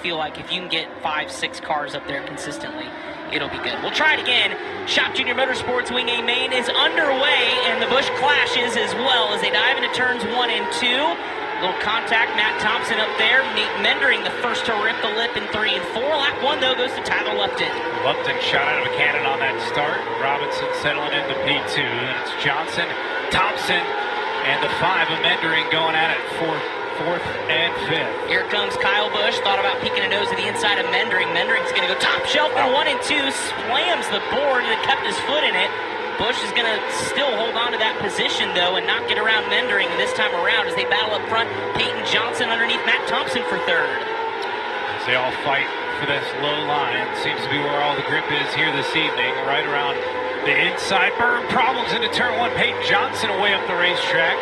feel like if you can get 5-6 cars up there consistently, it'll be good. We'll try it again. Shop Junior Motorsports Wing A main is underway, and the Busch clashes as well as they dive into turns 1 and 2. Little contact, Matt Thompson up there. Nate Mendering the first to rip the lip in 3 and 4. Lap 1, though, goes to Tyler Lupton. Lupton shot out of a cannon on that start. Robinson settling into P2. Then it's Johnson, Thompson, and the 5 of Mendering going at it for 4th and 5th. Here comes Kyle Busch. Thought about peeking a nose to the inside of Mendering. Mendering's going to go top shelf in 1 and 2. Slams the board and kept his foot in it. Busch is going to still hold on to that position, though, and not get around Mendering this time around as they battle up front. Peyton Johnson underneath Matt Thompson for 3rd. As they all fight for this low line. Seems to be where all the grip is here this evening, right around the inside berm. Problems into turn 1. Peyton Johnson away up the racetrack.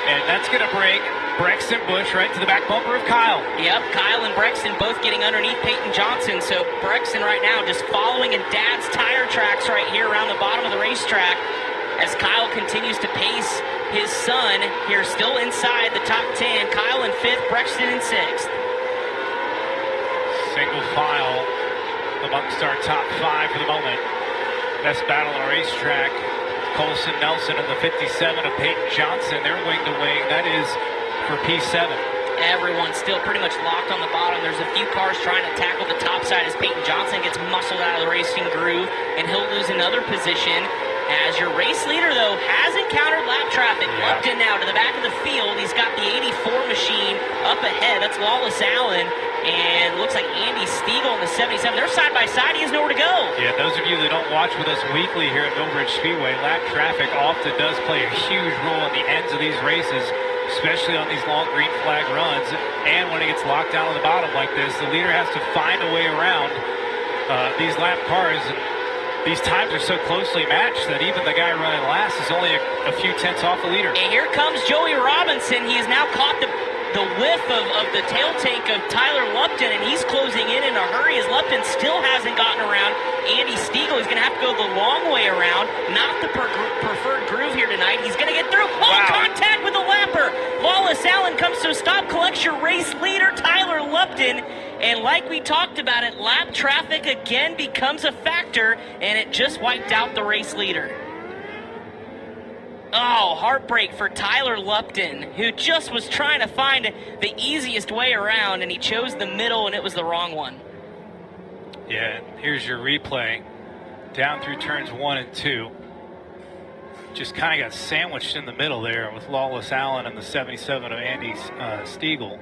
And that's going to break Brexton Busch right to the back bumper of Kyle. Yep, Kyle and Brexton both getting underneath Peyton Johnson. So Brexton right now just following in Dad's tire tracks right here around the bottom of the racetrack as Kyle continues to pace his son here still inside the top 10. Kyle in 5th, Brexton in 6th. Single file amongst our top 5 for the moment. Best battle on a racetrack. Colson Nelson and the 57 of Peyton Johnson. They're wing to wing. That is for P7. Everyone's still pretty much locked on the bottom. There's a few cars trying to tackle the top side as Peyton Johnson gets muscled out of the racing groove, and he'll lose another position. As your race leader, though, has encountered lap traffic. Lupton now to the back of the field. He's got the 84 machine up ahead. That's Lawless Allen. And looks like Andy Stiegel in the 77. They're side by side. He has nowhere to go. Yeah, those of you that don't watch with us weekly here at Millbridge Speedway, lap traffic often does play a huge role at the ends of these races, especially on these long green flag runs. And when it gets locked down on the bottom like this, the leader has to find a way around these lap cars. And these times are so closely matched that even the guy running last is only a few tenths off the leader. And here comes Joey Robinson. He has now caught the whiff of the tail tank of Tyler Lupton, and he's closing in a hurry as Lupton still hasn't gotten around Andy Stiegel. He's going to have to go the long way around, not the preferred groove here tonight. He's going to get through. Oh, contact with the lapper. Wallace Allen comes to a stop, collects your race leader, Tyler Lupton. And like we talked about it, lap traffic again becomes a factor, and it just wiped out the race leader. Oh, heartbreak for Tyler Lupton, who just was trying to find the easiest way around, and he chose the middle, and it was the wrong one. Yeah, here's your replay. Down through turns 1 and 2. Just kind of got sandwiched in the middle there with Lawless Allen and the 77 of Andy Stiegel.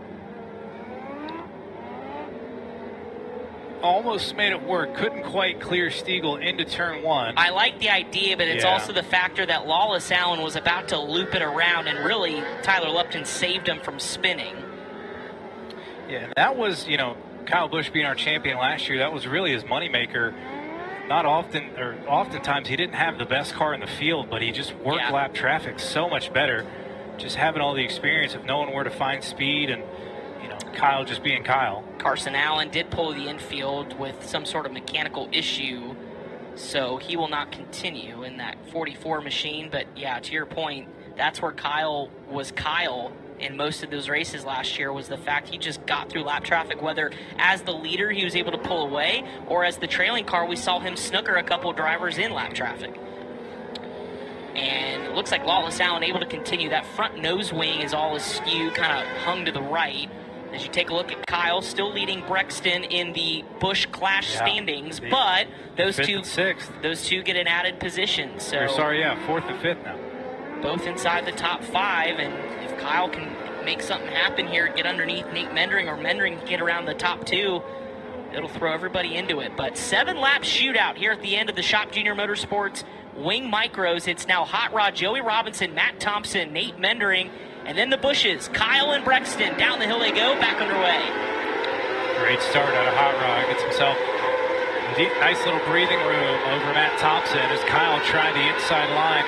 Almost made it work. Couldn't quite clear Stiegel into turn 1. I like the idea, but it's also the factor that Lawless Allen was about to loop it around, and really Tyler Lupton saved him from spinning. Yeah, that was, Kyle Busch being our champion last year, that was really his moneymaker. Not often, or oftentimes he didn't have the best car in the field, but he just worked lap traffic so much better. Just having all the experience of knowing where to find speed and Kyle just being Kyle. Carson Allen did pull the infield with some sort of mechanical issue, so he will not continue in that 44 machine. But yeah, to your point, that's where Kyle was Kyle in most of those races last year, was the fact he just got through lap traffic, whether as the leader he was able to pull away, or as the trailing car we saw him snooker a couple of drivers in lap traffic. And it looks like Lawless Allen able to continue. That front nose wing is all askew, kind of hung to the right. As you take a look at Kyle, still leading Brexton in the Busch Clash standings, but those two get an added position. So 4th and 5th now. Both inside the top 5, and if Kyle can make something happen here, get underneath Nate Mendering, or Mendering can get around the top 2, it'll throw everybody into it. But 7-lap shootout here at the end of the Shop Junior Motorsports Wing Micros. It's now Hot Rod, Joey Robinson, Matt Thompson, Nate Mendering, and then the Bushes, Kyle and Brexton. Down the hill they go, back underway. Great start out of Hot Rod. Gets himself a nice little breathing room over Matt Thompson as Kyle trying the inside line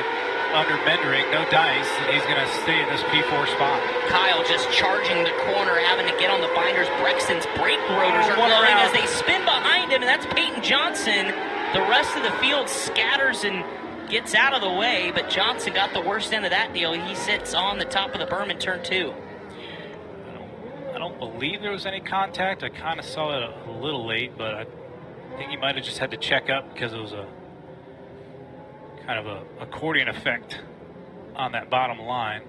under Mendering. No dice, and he's going to stay in this P4 spot. Kyle just charging the corner, having to get on the binders. Brexton's brake rotors are going as they spin behind him, and that's Peyton Johnson. The rest of the field scatters and gets out of the way, but Johnson got the worst end of that deal. He sits on the top of the berm in turn 2. I don't believe there was any contact. I kind of saw it a little late, but I think he might have just had to check up because it was a kind of a accordion effect on that bottom line.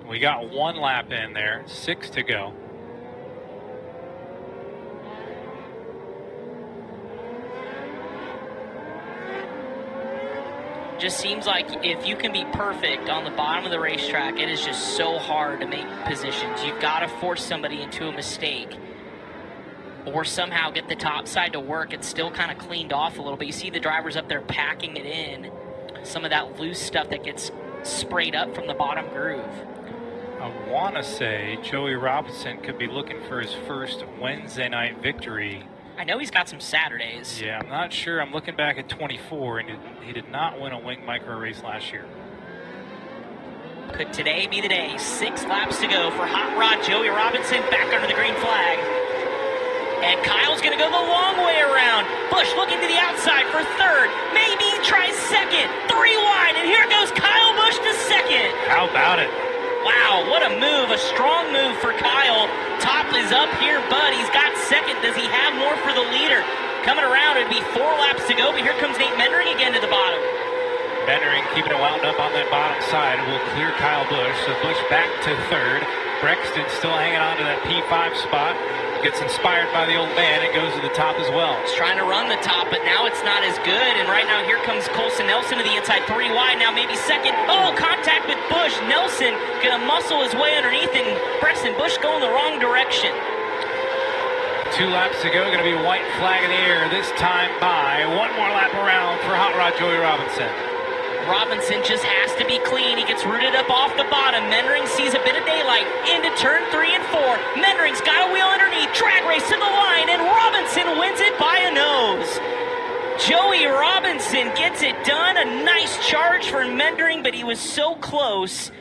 We got 1 lap in there, 6 to go. Just seems like if you can be perfect on the bottom of the racetrack, it is just so hard to make positions. You've got to force somebody into a mistake or somehow get the top side to work. It's still kind of cleaned off a little bit. You see the drivers up there packing it in, some of that loose stuff that gets sprayed up from the bottom groove. I want to say Joey Robinson could be looking for his first Wednesday night victory. I know he's got some Saturdays. Yeah, I'm not sure. I'm looking back at 24, and he did not win a wing micro race last year. Could today be the day? 6 laps to go for Hot Rod Joey Robinson back under the green flag. And Kyle's going to go the long way around. Busch looking to the outside for third. Maybe he tries second. 3 wide, and here goes Kyle Busch to second. How about it? Wow, what a move, a strong move for Kyle. Top is up here, but he's got second. Does he have more for the leader? Coming around, it'd be 4 laps to go, but here comes Nate Mendering again to the bottom. Mendering keeping it wound up on that bottom side will clear Kyle Busch. So Busch back to third. Brexton still hanging on to that P5 spot. Gets inspired by the old man and goes to the top as well. He's trying to run the top, but now it's not as good. And right now here comes Colson Nelson to the inside, 3 wide. Now maybe second. Oh, contact with Busch. Nelson gonna muscle his way underneath, and Brexton Busch going the wrong direction. 2 laps to go. Going to be a white flag in the air this time by 1 more lap around for Hot Rod Joey Robinson. Robinson just has to be clean. He gets rooted up off the bottom. Mendering sees a bit of daylight into turn 3 and 4. Mendering's got a wheel underneath. Drag race to the line, and Robinson wins it by a nose. Joey Robinson gets it done. A nice charge for Mendering, but he was so close.